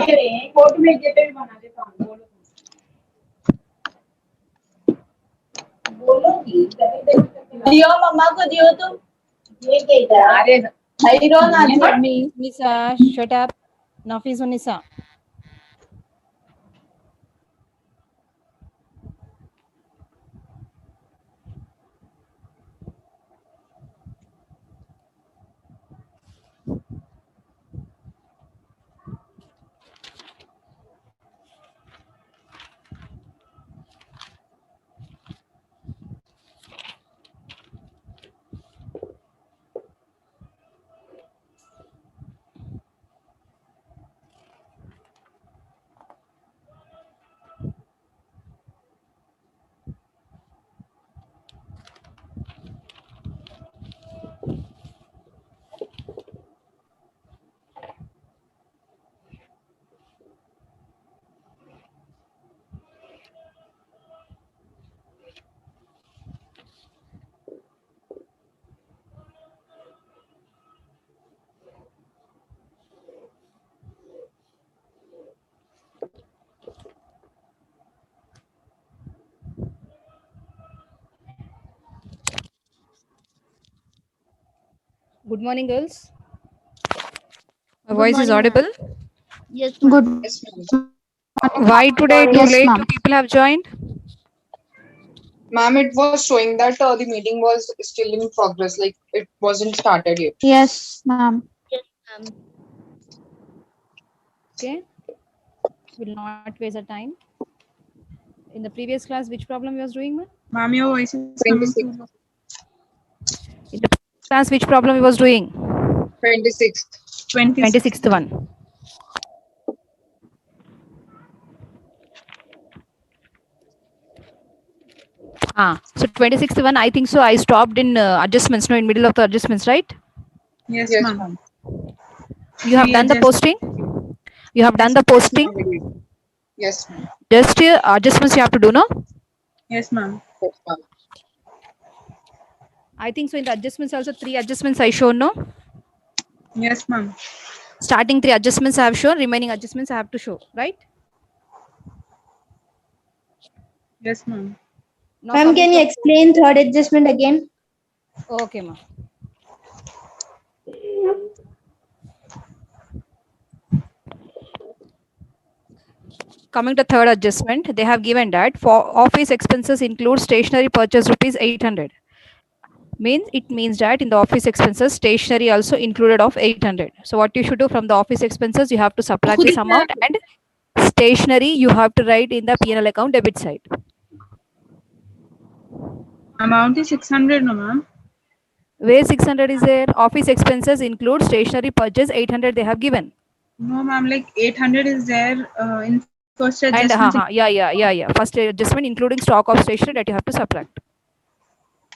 रहे हैं, कोर्ट में ये पे भी बना देता हूँ। बोलो कि दियो मम्मा को दियो तुम ये के इधर अरे खैरो ना Me, Nisa, shut up. Nafis or Nisa. Good morning, girls. My voice is audible. Yes, Good. Why today too Yes, late? ma'am. Two people have joined. Ma'am, it was showing that the meeting was still in progress, like it wasn't started yet. Yes, ma'am. Okay. Will not waste the time. In the previous class, which problem you was doing, ma'am? Ma'am, your voice is coming 26th. through. In the class, which problem you was doing? 26th. 26th one. So 26th one, I think so. I stopped in adjustments, no, in middle of the adjustments, right? Yes, Yes, ma'am. ma'am. You have done the posting. You have done the Yes, posting. ma'am. Yes, ma'am. Just adjustments you have to do, no? Yes, ma'am. Yes, ma'am. I think so. In the adjustments also 3 adjustments I shown, no? Yes, ma'am. Starting 3 adjustments I have shown. Remaining adjustments I have to show, right? Yes, ma'am. Now Ma'am, coming can to- you explain third adjustment again? Okay, ma'am. Coming to third adjustment, they have given that for office expenses include stationery purchase rupees 800. It means that in the office expenses, stationery also included of 800. So what you should do from the office expenses, you have to subtract this amount, and stationery you have to write in the P&L account debit side. Amount is 600, no, ma'am. Where 600 is there? Office expenses include stationery purchase 800 they have given. No, ma'am, like 800 is there in first And adjustment. yeah. First adjustment including stock of stationery that you have to subtract.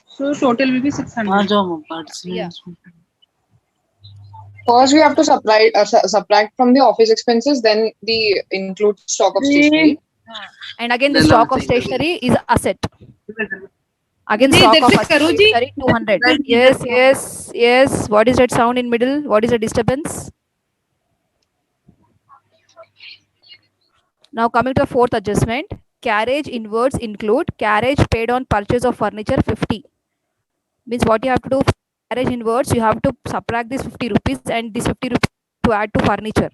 So total will be 600. Yeah. First, we have to subtract from the office expenses, then the include stock of stationery. And again, the stock of stationery is asset. Again, stock of stationery 200. Yes. What is that sound in middle? What is the disturbance? Now coming to the fourth adjustment, carriage inwards include carriage paid on purchase of furniture 50. Means what you have to do, carriage inwards, you have to subtract this 50 rupees and this 50 rupees to add to furniture.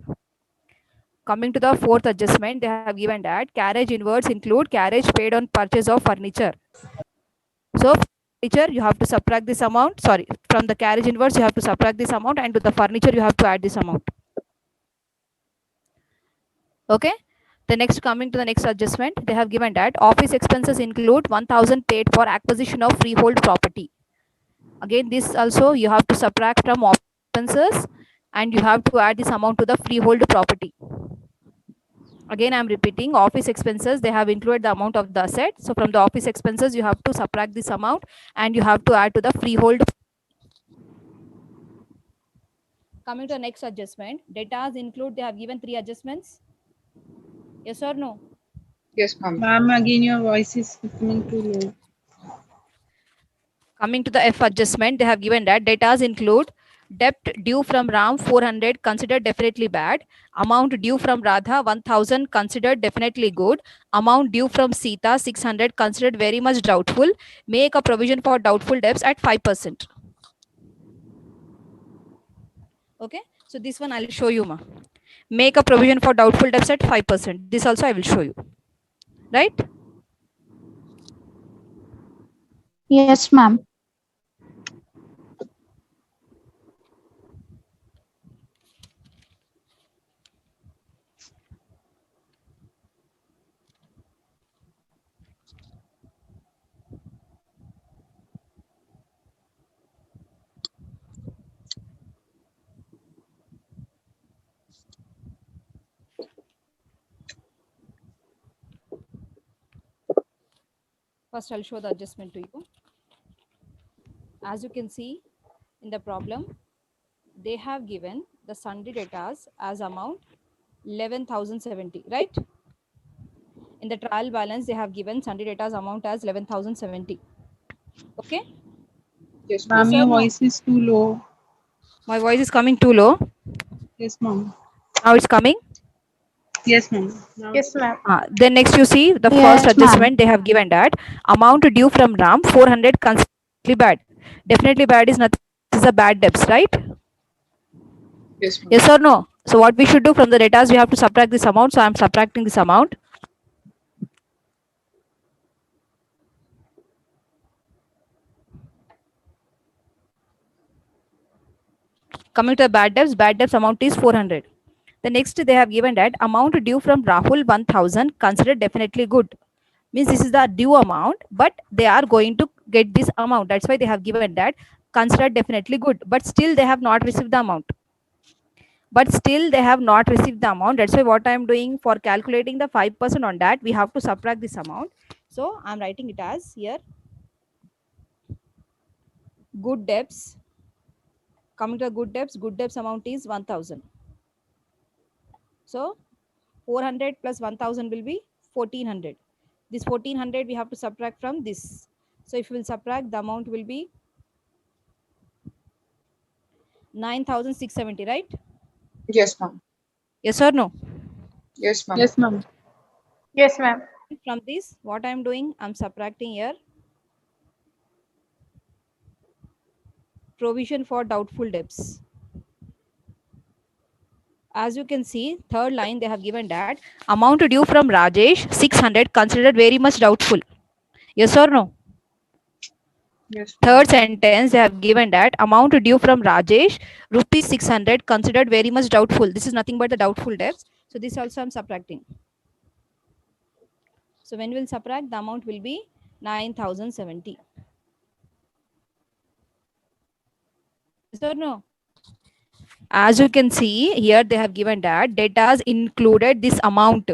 Coming to the fourth adjustment, they have given that carriage inwards include carriage paid on purchase of furniture. So furniture, you have to subtract this amount. Sorry, from the carriage inwards, you have to subtract this amount, and to the furniture, you have to add this amount. Okay. The next, coming to the next adjustment, they have given that office expenses include 1000 paid for acquisition of freehold property. Again, this also you have to subtract from office expenses, and you have to add this amount to the freehold property. Again, I am repeating, office expenses, they have included the amount of the asset. So from the office expenses, you have to subtract this amount, and you have to add to the freehold. Coming to the next adjustment, debtors include, they have given 3 adjustments. Yes or no? Yes, ma'am. Ma'am, again your voice is coming too low. Coming to the F adjustment, they have given that debtors include Debt due from Ram 400 considered definitely bad. Amount due from Radha 1000 considered definitely good. Amount due from Sita 600 considered very much doubtful. Make a provision for doubtful debts at 5%. Okay, so this one I'll show you, ma. Make a provision for doubtful debts at 5%. This also I will show you. Right? Yes, ma'am. First, I'll show the adjustment to you. As you can see in the problem, they have given the sundry debtors as amount 11,070, right? In the trial balance, they have given sundry debtors amount as 11,070. Okay? Yes, Ma'am, Yes, your sir, no? voice is too low. My voice is coming too low. Yes, ma'am. Now it's coming. Yes, ma'am. Now Yes, ma'am. Then next you see the Yes, first ma'am. adjustment they have given that amount due from Ram 400 considerably bad. Definitely bad is nothing. This is a bad debts, right? yes, ma'am. Yes or no? So what we should do from the debtors, we have to subtract this amount. So I'm subtracting this amount. Coming to the bad debts amount is 400. The next they have given that amount due from Rahul 1000 considered definitely good. Means this is the due amount, but they are going to get this amount. That's why they have given that considered definitely good. But still they have not received the amount. That's why what I'm doing for calculating the 5% on that, we have to subtract this amount. So I'm writing it as here good debts. Coming to the good debts amount is 1000. So 400 plus 1000 will be 1400. This 1400 we have to subtract from this. So if we will subtract, the amount will be 9670, right? Yes, ma'am. Yes or no? Yes, ma'am. yes, ma'am. Yes, ma'am. From this, what I'm doing, I'm subtracting here provision for doubtful debts. As you can see, third line they have given that amount due from Rajesh 600 considered very much doubtful. Yes or no? Yes, ma'am. Third sentence they have given that amount due from Rajesh rupees 600 considered very much doubtful. This is nothing but the doubtful debts. So this also I'm subtracting. So when we'll subtract, the amount will be 9070. Yes or no? As you can see here, they have given that debtors included this amount.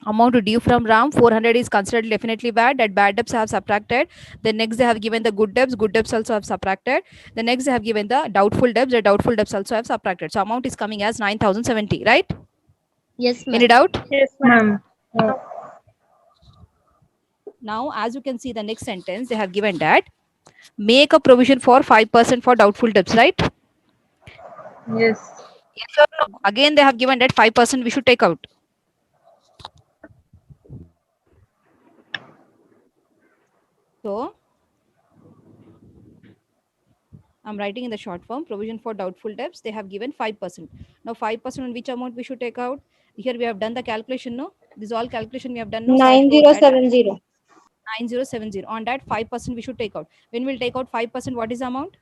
Amount due from Ram 400 is considered definitely bad. That bad debts have subtracted. The next they have given the good debts also have subtracted. The next they have given the doubtful debts also have subtracted. So amount is coming as 9070, right? Yes, ma'am. Any doubt? Yes, Ma'am. Now as you can see the next sentence they have given that make a provision for 5% for doubtful debts, right? Yes. Yes or no? Again they have given that 5% we should take out. So I'm writing in the short form provision for doubtful debts. They have given 5%. Now 5% on which amount we should take out? Here we have done the calculation. No, this is all calculation we have done. No, so I have told that 9070. 9070. On that 5% we should take out. When we'll take out 5%, what is the amount?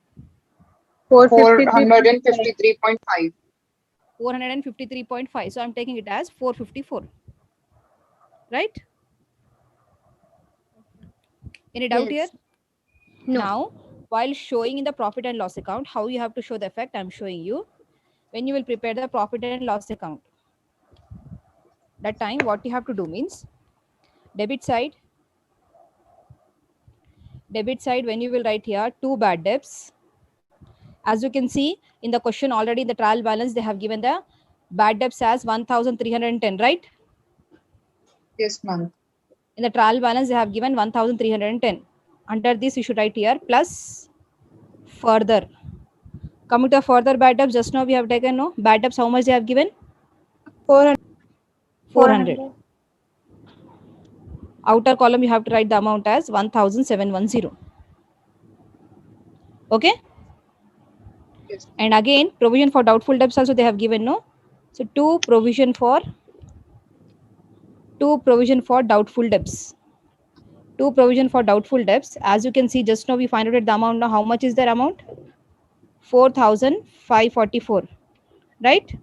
453. 453.5. 453.5. So I'm taking it as 454. Right? Any doubt Yes. here? No. Now, while showing in the profit and loss account, how you have to show the effect, I'm showing you. When you will prepare the profit and loss account, that time what you have to do means debit side, when you will write here two bad debts. As you can see in the question already in the trial balance, they have given the bad debts as 1310, right? Yes, ma'am. In the trial balance, they have given 1310. Under this, you should write here plus further Coming to further bad debts, just now we have taken, no? Bad debts, how much they have given? 400. 400. Outer column, you have to write the amount as 1,710. Okay? Yes. And again, provision for doubtful debts also they have given, no? So two provision for doubtful debts. Two provision for doubtful debts. As you can see, just now we find out the amount. Now, how much is their amount? 4,544. Right?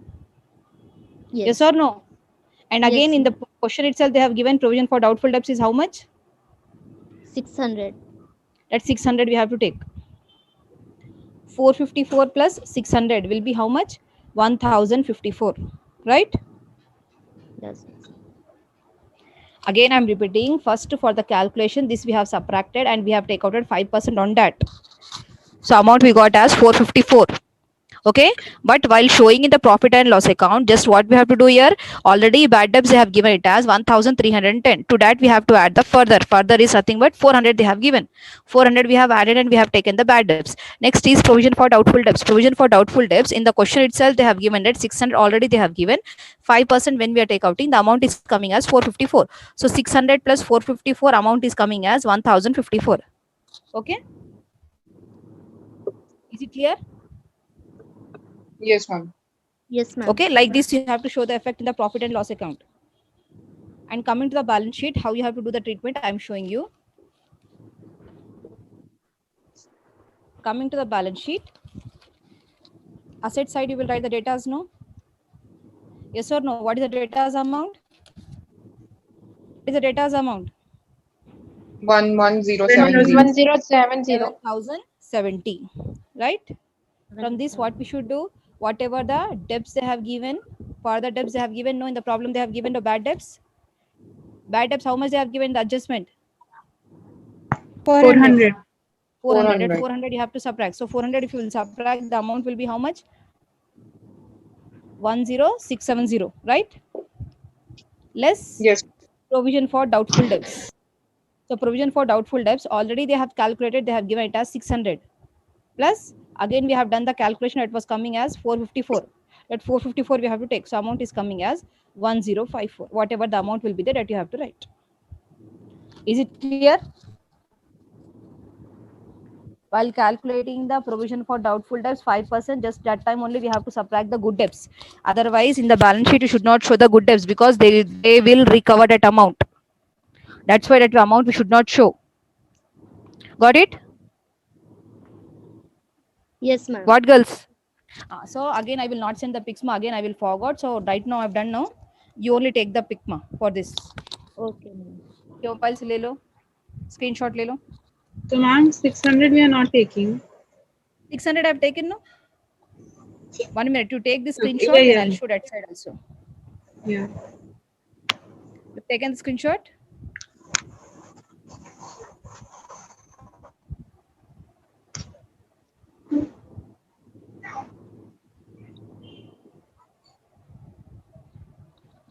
Yes or no? And again, Yes, in the question itself, they have given provision for doubtful debts is how much? 600. That 600 we have to take. 454 plus 600 will be how much? 1054. Right? Yes. Again, I'm repeating. First, for the calculation, this we have subtracted and we have taken out 5% on that. So amount we got as 454. Okay, but while showing in the profit and loss account, just what we have to do here, already bad debts they have given it as 1,310. To that we have to add the further is nothing but 400 they have given. 400 we have added and we have taken the bad debts. Next is provision for doubtful debts. Provision for doubtful debts, in the question itself they have given that 600 already they have given. 5% when we are take outing, the amount is coming as 454. So 600 plus 454 amount is coming as 1,054. Okay, is it clear? Yes, ma'am. Yes, ma'am. Okay, like this you have to show the effect in the profit and loss account. And coming to the balance sheet, how you have to do the treatment, I'm showing you. Coming to the balance sheet, asset side you will write the data as no. Yes or no? What is the data's amount? What is the data's amount? 11070. 1070. 7,070. Right? From this, what we should do? Whatever the debts they have given, for the debts they have given, no, in the problem they have given the bad debts. Bad debts, how much they have given the adjustment? 400. 400. At 400 you have to subtract. So 400 if you will subtract, the amount will be how much? 10670, right? Less Yes. provision for doubtful debts. So provision for doubtful debts, already they have calculated, they have given it as 600. Plus, again we have done the calculation, it was coming as 454. That 454 we have to take. So amount is coming as 1054. Whatever the amount will be there, that you have to write. Is it clear? While calculating the provision for doubtful debts, 5%, just that time only we have to subtract the good debts. Otherwise, in the balance sheet, you should not show the good debts because they will recover that amount. That's why that amount we should not show. Got it? Yes, ma'am. What, girls? So again, I will not send the Pixma. Again, I will forward. So right now, I've done now. You only take the Pixma for this. Okay, ma'am. Your files le lo. Screenshot le lo. So, ma'am, 600 we are not taking. 600 I've taken, no? 1 minute. You take the screenshot Yeah. and I'll show that side also. Yeah. You've taken the screenshot?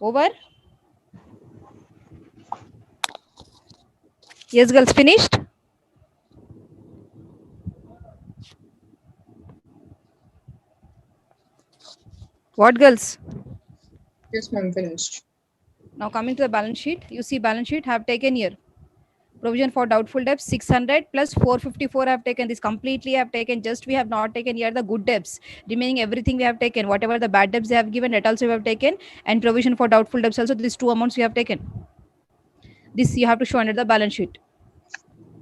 Over? Yes, girls, finished? What, girls? Yes, ma'am. Finished. Now coming to the balance sheet, you see balance sheet have taken here. Provision for doubtful debts 600 plus 454 have taken. This completely have taken. Just we have not taken here the good debts. Remaining everything we have taken. Whatever the bad debts they have given, that also we have taken. And provision for doubtful debts also, these two amounts we have taken. This you have to show under the balance sheet.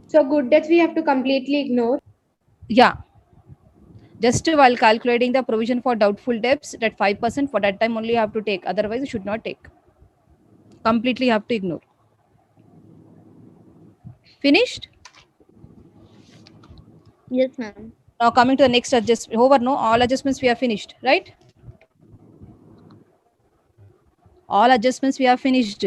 So good debts we have to completely ignore. Yeah. Just while calculating the provision for doubtful debts, that 5% for that time only you have to take. Otherwise, you should not take. Completely you have to ignore. Finished? Yes, ma'am. Now coming to the next adjustment. Over, no, all adjustments we have finished, right? All adjustments we have finished.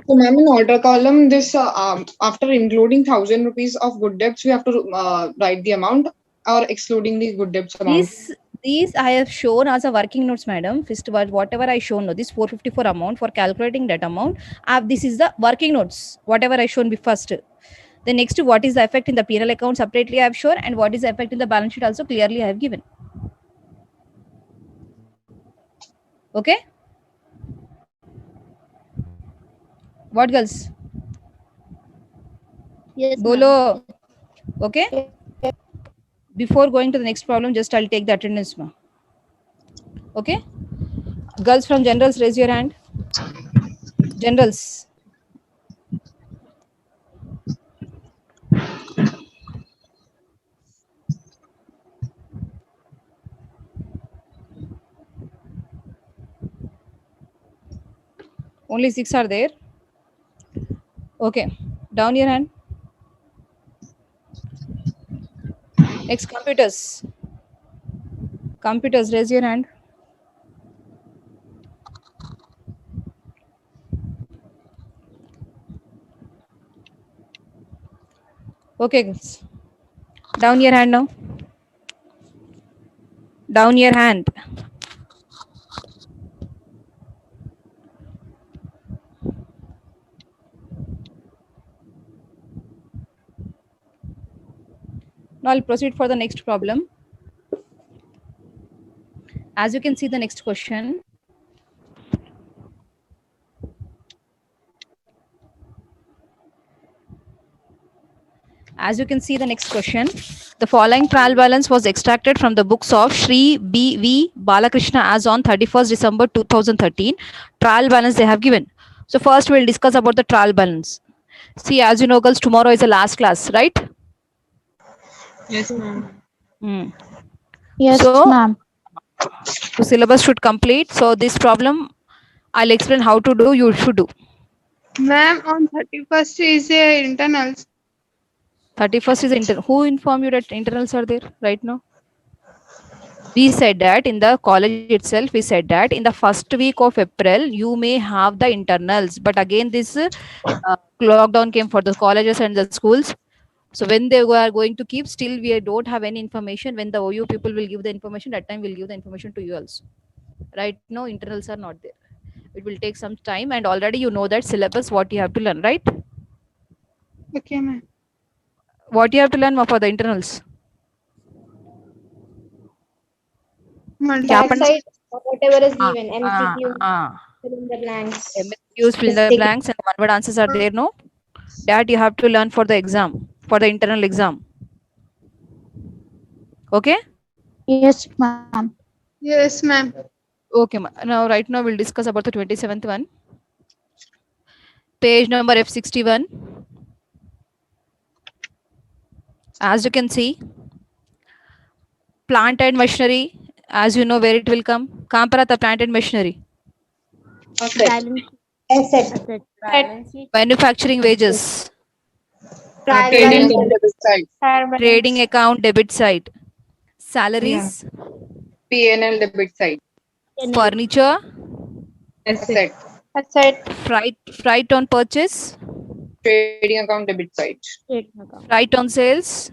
So, ma'am, in order column, this after including 1,000 rupees of good debts, we have to write the amount, or excluding the good debts amount. These I have shown as a working notes, madam. First, whatever I shown, no, this 454 amount for calculating that amount. This is the working notes. Whatever I shown first. The next, what is the effect in the P&L account separately I have shown, and what is the effect in the balance sheet also clearly I have given. Okay. What girls? Yes, ma'am. Bolo. Okay. Before going to the next problem, just I'll take the attendance. Okay. Girls from generals, raise your hand. Generals. Only 6 are there. Okay. Down your hand. Next, computers. Computers, raise your hand. Okay, girls. Down your hand now. Down your hand. Now I'll proceed for the next problem. As you can see the next question. As you can see the next question, the following trial balance was extracted from the books of Shri B.V. Balakrishna as on 31st December 2013. Trial balance they have given. So first we'll discuss about the trial balance. See, as you know girls, tomorrow is the last class, right? Yes, ma'am. Yes, so, ma'am. The syllabus should complete. So this problem, I'll explain how to do, you should do. Ma'am, on 31st is internals. 31st is internal. Who informed you that internals are there right now? We said that in the college itself, we said that in the first week of April, you may have the internals. But again, this lockdown came for the colleges and the schools. So when they are going to keep, still we don't have any information. When the OU people will give the information, that time we'll give the information to you also. Right now, internals are not there. It will take some time, and already you know that syllabus, what you have to learn, right? Okay, ma'am. What you have to learn for the internals? Backside, whatever is given, MCQ, fill in the blanks. MCQs, fill in the blanks, and one word answers are there, no? That you have to learn for the exam, for the internal exam. Okay? Yes, ma'am. Yes, ma'am. Okay, now right now we'll discuss about the 27th one. Page number F61. As you can see, plant and machinery, as you know where it will come. Kahan par aata plant and machinery? Asset. Manufacturing wages. Trading account debit side. Trading account debit side. Salaries. P&L debit side. Furniture. Asset. Freight on purchase. Trading account debit side. Freight on sales.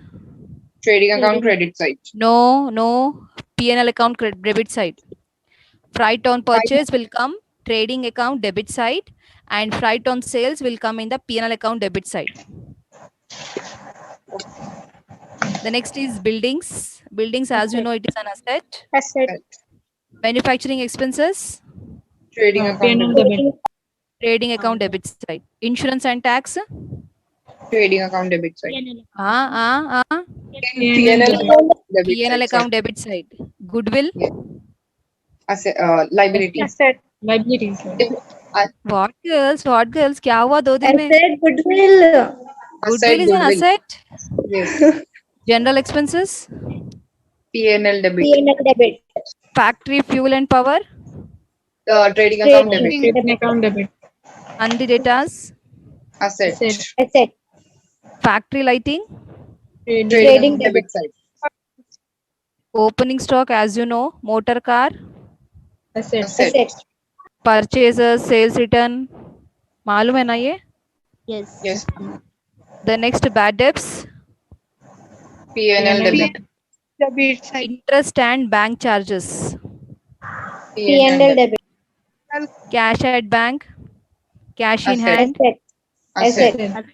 Trading account credit side. No. P&L account debit side. Freight on purchase will come trading account debit side, and freight on sales will come in the P&L account debit side. The next is buildings. Buildings, as you know, it is an asset. Manufacturing expenses. Trading account debit. Trading account debit side. Insurance and tax. Trading account debit side. P&L account debit side. Goodwill. Asset, liability. Liability. What girls? क्या हुआ 2 दिन में? Asset, goodwill. Goodwill is an asset. Yes. General expenses. P&L debit. P&L debit. Factory fuel and power. Trading account debit. Trading account debit. And the datas. Asset. Asset. Factory lighting. Trading debit side. Opening stock, as you know, motor car. Asset. Purchases, sales return. मालूम है ना ये? Yes. The next, bad debts. P&L debit. Interest and bank charges. P&L debit. Cash at bank. Cash in Asset. hand. Asset.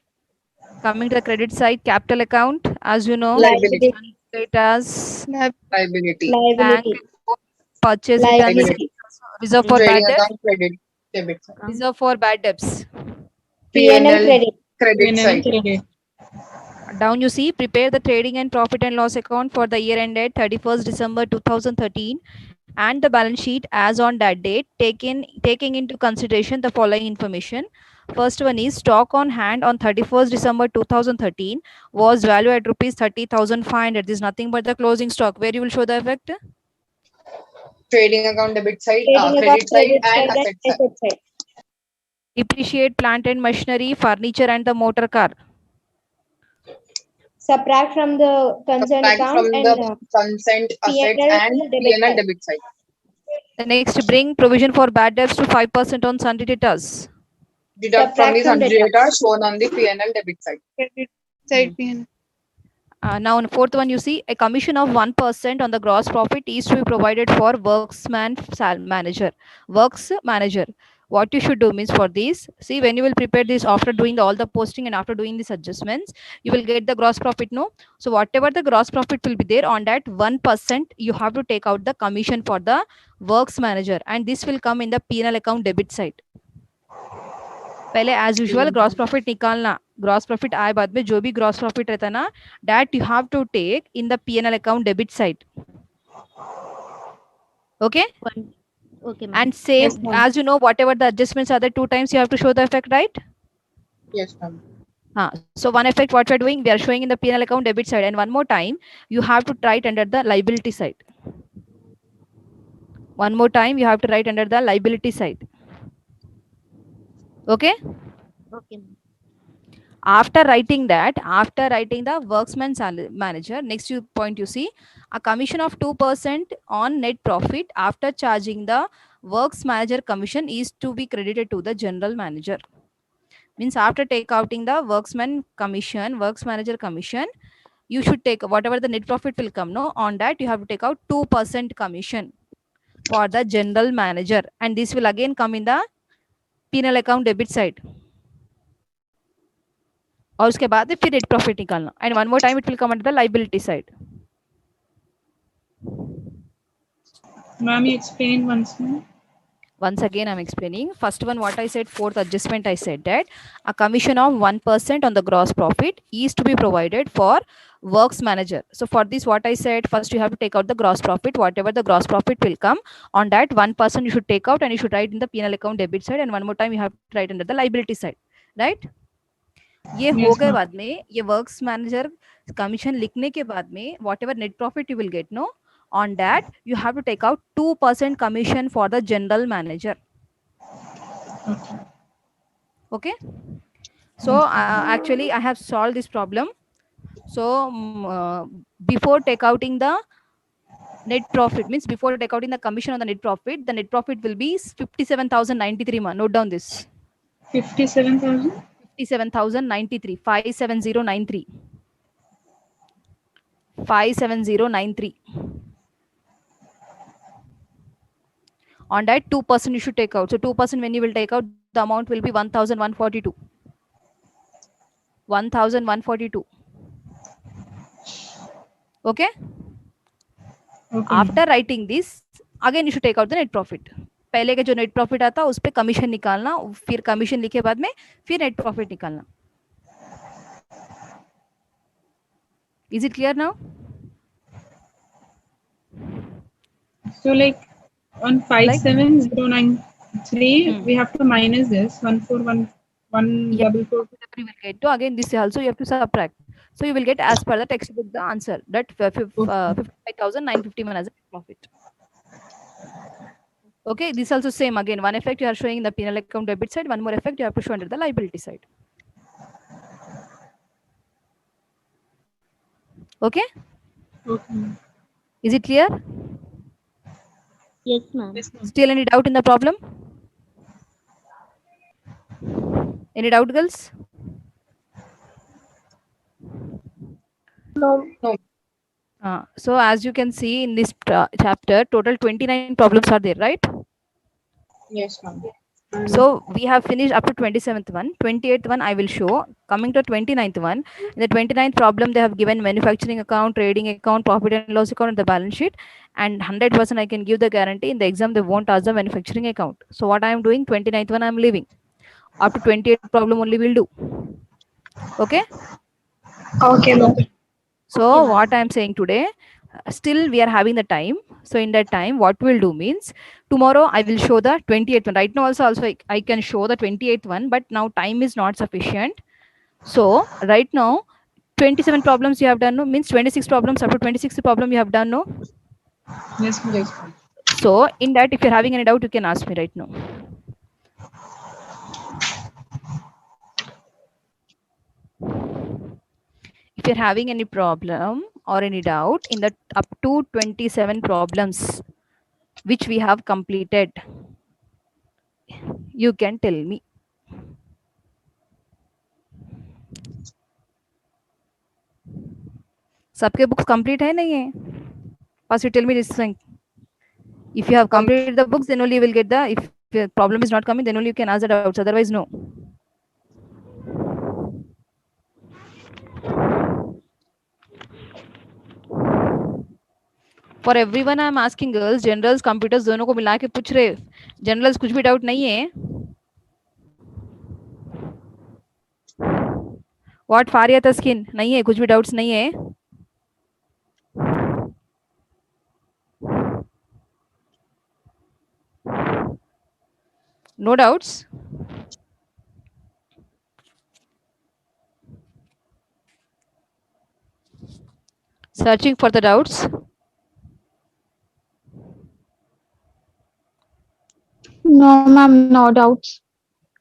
Coming to the credit side, capital account, as you know, Liability. it as Liability. bank Liability. purchase returns, Liability. reserve for Trading bad debts, account credit debit side. reserve for bad debts. P&L credit. Credit P&L side. credit. Down you see, prepare the trading and profit and loss account for the year ended 31st December 2013 and the balance sheet as on that date, taking into consideration the following information. First one is stock on hand on 31st December 2013 was valued at rupees 30,500. This is nothing but the closing stock. Where you will show the effect? Trading account debit side, Trading account credit side credit and side and asset side. asset side. Depreciate plant and machinery, furniture and the motor car. Subtract from the concerned Subtract accounts from and the consent assets P&L and debit P&L side. debit side. The next, bring provision for bad debts to 5% on sundry debtors. Deduct from Subtract the from sundry debtors. data shown on the P&L debit side. Credit side P&L. Now, on fourth one, you see a commission of 1% on the gross profit is to be provided for manager. Works manager. What you should do means for this, see when you will prepare this after doing all the posting and after doing these adjustments, you will get the gross profit, no? So whatever the gross profit will be there, on that 1%, you have to take out the commission for the works manager, and this will come in the P&L account debit side. पहले as usual gross profit निकालना, gross profit आए बाद में जो भी gross profit रहता ना, that you have to take in the P&L account debit side. Okay? Okay, ma'am. And same, Yes, ma'am. as you know, whatever the adjustments are there, 2 times you have to show the effect, right? Yes, ma'am. So one effect what we are doing, we are showing in the P&L account debit side, and one more time you have to write under the liability side. One more time you have to write under the liability side. Okay? Okay, ma'am. After writing that, after writing the worksman manager, next point you see a commission of 2% on net profit after charging the works manager commission is to be credited to the general manager. Means after outing the works manager commission, you should take whatever the net profit will come, no, on that you have to take out 2% commission for the general manager, and this will again come in the P&L account debit side. और उसके बाद फिर net profit निकालना, and one more time it will come under the liability side. Ma'am, you explain once more. Once again I'm explaining. First one, what I said, fourth adjustment, I said that a commission of 1% on the gross profit is to be provided for works manager. So for this, what I said, first you have to take out the gross profit. Whatever the gross profit will come, on that 1% you should take out and you should write in the P&L account debit side, and one more time you have to write under the liability side, right? ये Yes, हो गए ma'am. बाद में, ये works manager commission लिखने के बाद में whatever net profit you will get, no, on that you have to take out 2% commission for the general manager. Okay. Okay, so actually I have solved this problem. So before takeouting the net profit, means before takeouting the commission on the net profit will be 57,093. Note down this. 57,000. 57,093. 57093. 57093. On that 2% you should take out. So 2% when you will take out, the amount will be 1,142. 1,142. Okay? Okay. After writing this, again you should take out the net profit. पहले के जो net profit आता उस पे commission निकालना, फिर commission लिखे बाद में फिर नेट प्रॉफिट निकालना. Is it clear now? So like on 57093, we have to minus this 141,144. You will get to, again this also you have to subtract. So you will get as per the textbook the answer, that 55,951 as a profit. Okay, this also same, again one effect you are showing in the P&L account debit side, one more effect you have to show under the liability side. Okay, Okay. is it clear? Yes, ma'am. Yes, ma'am. Still any doubt in the problem? Any doubt, girls? No. So as you can see in this chapter, total 29 problems are there, right? Yes, ma'am. So we have finished up to 27th one. 28th one I will show. Coming to 29th one, in the 29th problem they have given manufacturing account, trading account, profit and loss account in the balance sheet, and 100% I can give the guarantee. In the exam they won't ask the manufacturing account. So what I am doing, 29th one I am leaving. Up to 28th problem only will do. Okay. Okay, ma'am. So what I am saying today, still we are having the time. So in that time, what we'll do means tomorrow I will show the 28th one. Right now also I can show the 28th one, but now time is not sufficient. So right now 27 problems you have done, no? Means 26 problems, up to 26th problem you have done, no? Yes, ma'am. Yes. So in that, if you're having any doubt, you can ask me right now. If you're having any problem or any doubt in the up to 27 problems which we have completed, you can tell me. सबके books complete है नहीं है? First you tell me this thing. If you have completed the books, then only you will get the. If the problem is not coming, then only you can ask the doubts. Otherwise, no. For everyone, I am asking girls, generals, computers दोनों को मिला के पूछ रहे. Generals कुछ भी doubt नहीं है. What Faria Taskin? नहीं है, कुछ भी doubts नहीं है. No doubts. Searching for the doubts. No, ma'am, no doubts.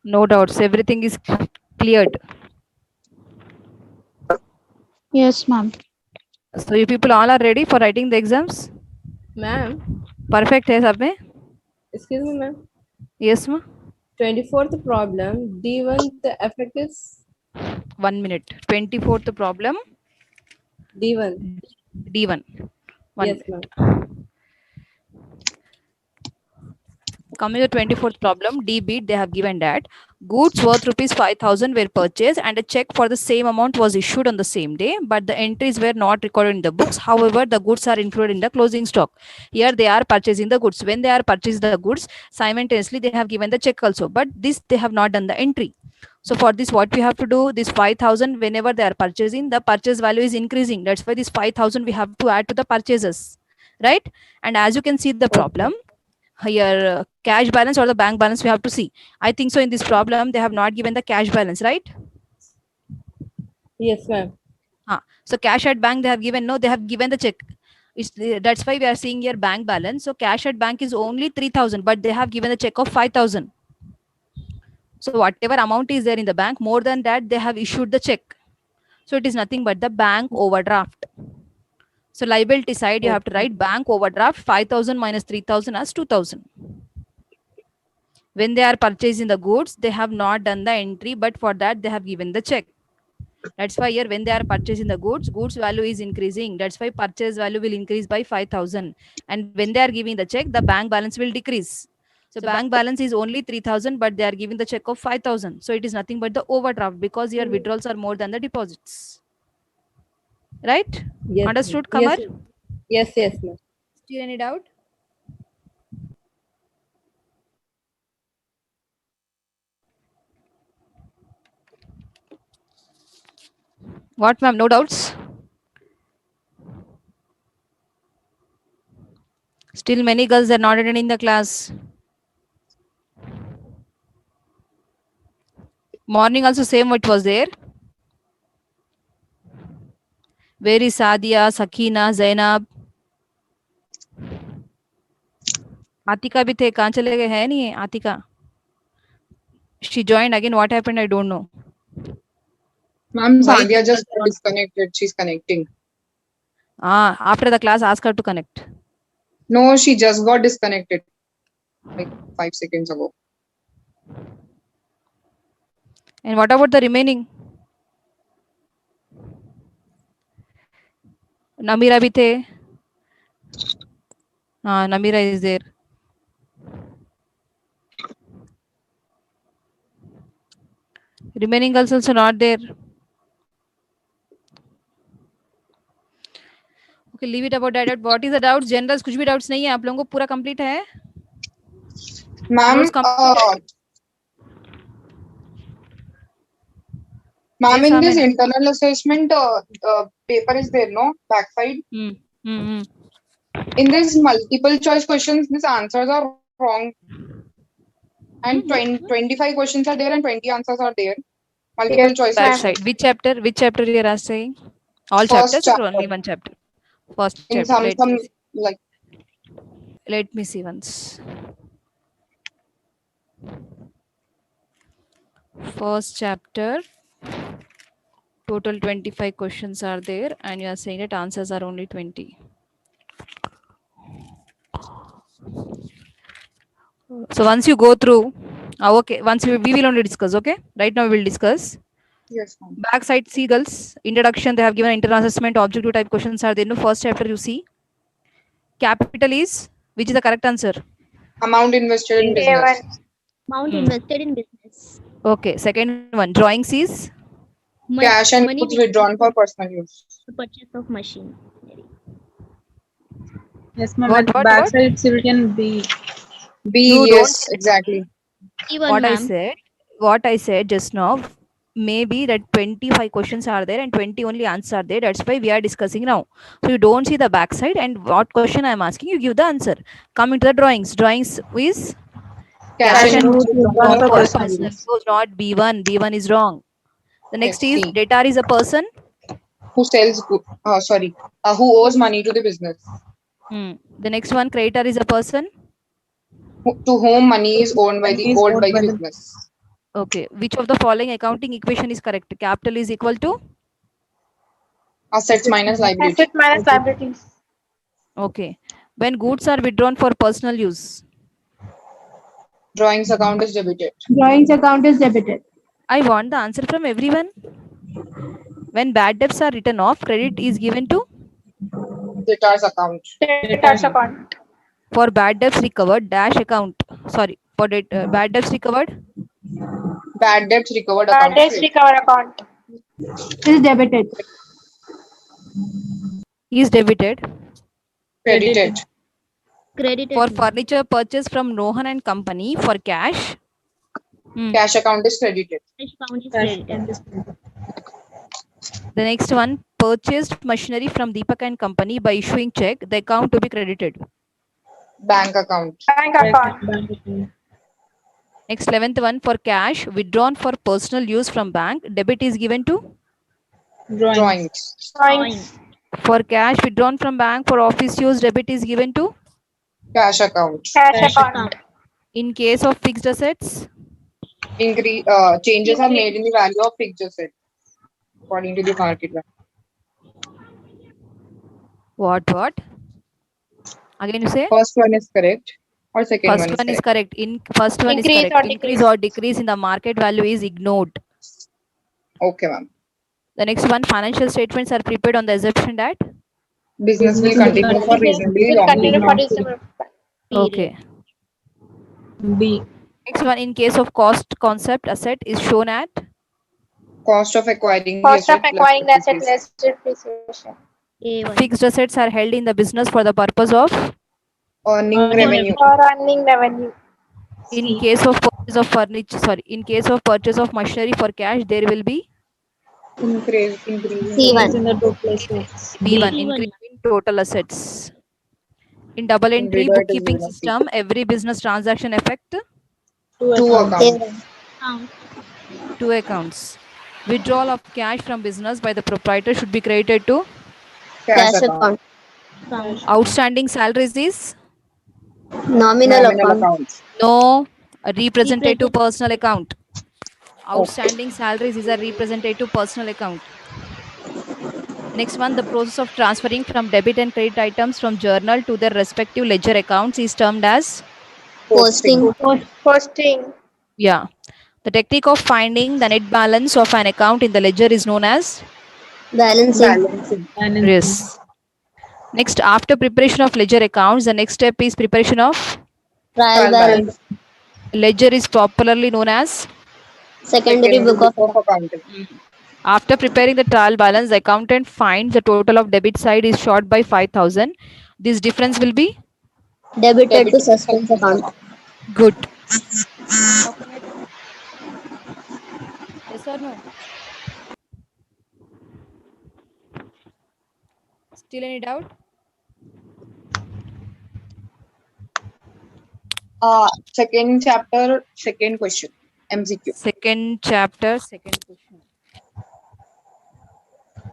No doubts. Everything is cleared. Yes, ma'am. So you people all are ready for writing the exams? Ma'am, Perfect है सब में? excuse me, ma'am. Yes, ma. 24th problem, D1, the effect is 1 minute. 24th problem. D1. D1. Yes, ma'am. Coming to the 24th problem, D beat, they have given that goods worth rupees 5,000 were purchased and a check for the same amount was issued on the same day, but the entries were not recorded in the books. However, the goods are included in the closing stock. Here they are purchasing the goods. When they are purchasing the goods, simultaneously they have given the check also, but this they have not done the entry. So for this, what we have to do, this 5,000, whenever they are purchasing, the purchase value is increasing. That's why this 5,000 we have to add to the purchases, right? And as you can see the problem, here cash balance or the bank balance we have to see. I think so in this problem they have not given the cash balance, right? Yes, ma'am. So cash at bank they have given, no, they have given the check. That's why we are seeing here bank balance. So cash at bank is only 3,000, but they have given a check of 5,000. So whatever amount is there in the bank, more than that they have issued the check. So it is nothing but the bank overdraft. So liability side, you have to write bank overdraft 5,000 minus 3,000 as 2,000. When they are purchasing the goods, they have not done the entry, but for that they have given the check. That's why here when they are purchasing the goods value is increasing. That's why purchase value will increase by 5,000. And when they are giving the check, the bank balance will decrease. So bank balance is only 3,000, but they are giving the check of 5,000. So it is nothing but the overdraft because your withdrawals are more than the deposits. Right? Yes. Understood, Kamar? Yes, yes, ma'am. Still any doubt? What, ma'am? No doubts? Still many girls are not attending the class. Morning also same what was there. Where is Sadia, Sakina, Zainab? Atika भी थे, कहाँ चले गए? है नहीं Atika? She joined again. What happened? I don't know. Ma'am, Why Sadia they just are not- disconnected. She's connecting. After the class, ask her to connect. No, she just got disconnected like 5 seconds ago. And what about the remaining? Namira भी थे. Namira is there. Remaining girls also not there. Okay, leave it about that. What is the doubts? Generals कुछ भी doubts नहीं है आप लोगों को पूरा complete है? Ma'am, Notes completed? ma'am, Yes, in this Amen. internal assessment paper is there, no? Backside. In this multiple choice questions, these answers are wrong. And 25 questions are there and 20 answers are there. Multiple choice. Backside. Which chapter you are saying? All First chapters or chapter. only one chapter? First In chapter. some like Let me see once. First chapter. Total 25 questions are there and you are saying that answers are only 20. So once you go through, okay, we will only discuss, okay? Right now we will discuss. yes, ma'am. Backside seagulls, introduction, they have given internal assessment, objective type questions are there. In the first chapter you see. Capital is, which is the correct answer? Amount invested in business. Amount invested in business. Okay, second one, drawings is? Cash and money goods withdrawn for personal use. to purchase of machine. Yes, ma'am. What? Backside it's written B. B, You yes, exactly. What I said just now, maybe that 25 questions are there and 20 only answers are there. That's why we are discussing now. So you don't see the backside and what question I am asking, you give the answer. Coming to the drawings. Drawings is Cash and goods withdrawn for personal personal. use. So not B1. B1 is wrong. The next Yes, is C. debtor is a person. Who sells good? Who owes money to the business? The next one, creditor is a person. To whom money is owed by the business. Okay. Which of the following accounting equation is correct? Capital is equal to? Assets minus liability. Asset minus liabilities. Okay. When goods are withdrawn for personal use? Drawings account is debited. Drawings account is debited. I want the answer from everyone. When bad debts are written off, credit is given to? Debtors account. Debtors account. For bad debts recovered, dash account. Sorry, for bad debts recovered? Bad debts recovered Bad account. debts recover account. Is debited. Is debited. Credited. Credited. For furniture purchased from Rohan and Company for cash? Cash account is credited. Cash account is credited. The next one, purchased machinery from Deepak and Company by issuing check, the account to be credited. Bank account. Bank account. Next, 11th one, for cash withdrawn for personal use from bank, debit is given to? Drawings. Drawings. For cash withdrawn from bank for office use, debit is given to? Cash account. Cash account. In case of fixed assets? Changes are made in the value of fixed assets according to the market value. What? Again you say? First one is correct or second First one is correct. First one Increase is correct. or Increase or decrease in the market value is ignored. Okay, ma'am. The next one, financial statements are prepared on the assumption that? Business will continue for reasonably long Continue for period. reasonable. Okay. B. Next one, in case of cost concept, asset is shown at? Cost of acquiring Cost of asset acquiring less asset depreciation. less depreciation. A1. Fixed assets are held in the business for the purpose of? Earning revenue. For earning revenue. In case of purchase of furniture, in case of purchase of machinery for cash, there will be? Increase C1. In the two places. B1, B1. increase in total assets. In double entry Reader it is bookkeeping given as system, every business transaction affect two accounts. Account. two accounts. Withdrawal of cash from business by the proprietor should be credited to? Cash account. Account. Outstanding salaries is? Nominal account. account. No, a representative personal account. Outstanding salaries is a representative personal account. Next one, the process of transferring from debit and credit items from journal to their respective ledger accounts is termed as? Posting. Posting. Yeah. The technique of finding the net balance of an account in the ledger is known as? Balancing. Yes. Next, after preparation of ledger accounts, the next step is preparation of? Trial balance. Ledger is popularly known as? Secondary book of accounting. After preparing the trial balance, the accountant finds the total of debit side is short by 5,000. This difference will be debited to suspense account. good. Yes or no? Still any doubt? Second chapter, second question. MCQ. Second chapter, second question.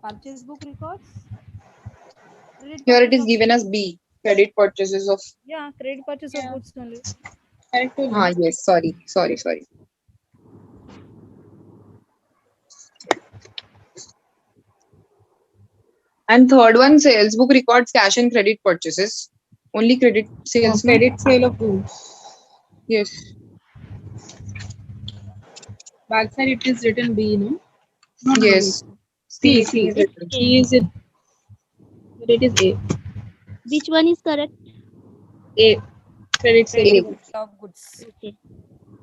Purchase book records. Credit Here it purchase is of- given as B. Credit purchases of. Yeah, credit purchase of goods only. Yes. Sorry. And third one, sales book records cash and credit purchases. Only credit sales. no? Credit sale of goods. Yes. Backside it is written B, no? Not Yes. C. C. C is it? But it is A. Which one is correct? A. Credit sale of goods. Of goods. Okay.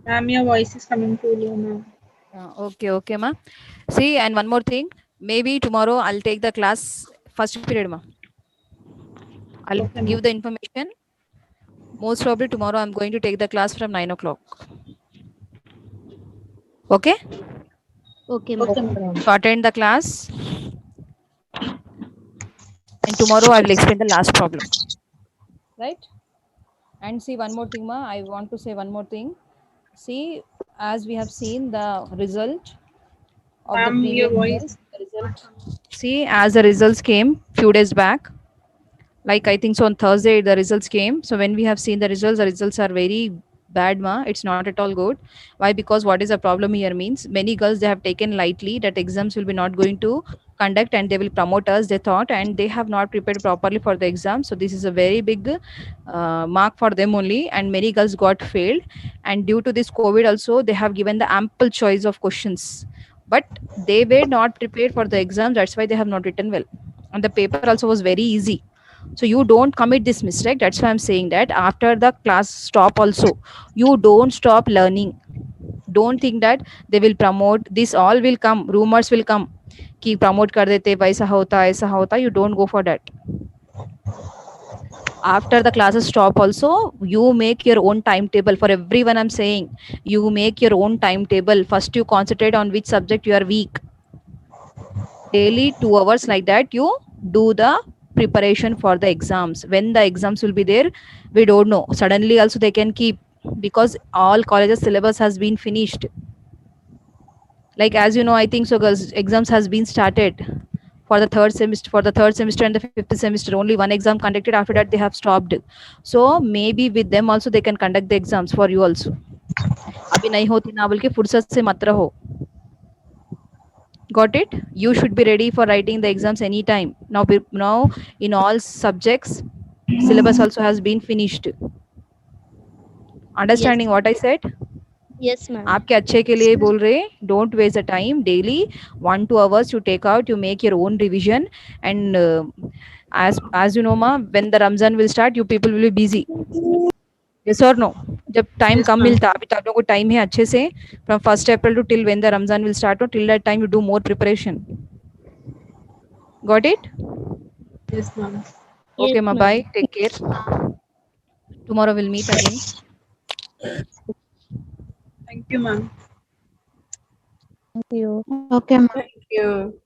Ma'am, your voice is coming too low now. Okay, ma. See, and one more thing. Maybe tomorrow I'll take the class first period, ma. I'll Okay, ma'am. give the information. Most probably tomorrow I'm going to take the class from 9 o'clock. Okay? Okay. Okay, ma'am. ma'am. So attend the class. And tomorrow I will explain the last problem. Right? And see one more thing, ma. I want to say one more thing. See, as we have seen the result of the Ma'am, your previous voice. result. See, as the results came few days back, like I think so on Thursday the results came. So when we have seen the results are very bad, ma. It's not at all good. Why? Because what is the problem here means many girls they have taken lightly that exams will be not going to conduct and they will promote us, they thought, and they have not prepared properly for the exam. So this is a very big mark for them only, and many girls got failed. And due to this COVID also, they have given the ample choice of questions, but they were not prepared for the exam. That's why they have not written well, and the paper also was very easy. So you don't commit this mistake. That's why I'm saying that after the class stop also, you don't stop learning. Don't think that they will promote, this all will come, rumors will come कि promote कर देते, वैसा होता ऐसा होता. You don't go for that. After the classes stop also, you make your own timetable. For everyone I'm saying, you make your own timetable. First you concentrate on which subject you are weak. Daily 2 hours like that you do the preparation for the exams. When the exams will be there, we don't know. Suddenly also they can keep, because all colleges syllabus has been finished. Like as you know, I think so girls, exams has been started for the third semester and the fifth semester. Only one exam conducted. After that they have stopped. So maybe with them also they can conduct the exams for you also. अभी नहीं होती ना बोल के फुर्सत से मत रहो. Got it? You should be ready for writing the exams anytime. Now in all subjects, syllabus also has been finished. Understanding what I said? Yes, ma'am. आपके अच्छे के लिए बोल रहे. Don't waste the time. Daily 1-2 hours you take out, you make your own revision, and as you know, ma, when the Ramzan will start, you people will be busy. Yes or no? जब time Yes, कम ma'am. मिलता, अभी तो आप लोगों को time है अच्छे से. From 1st April to till when the Ramzan will start, or till that time you do more preparation. Got it? Yes, ma'am. Okay, Yes, ma. ma'am. Bye. Take care. Tomorrow we'll meet again. Thank you, ma'am. Thank you. Okay, ma'am. Thank you.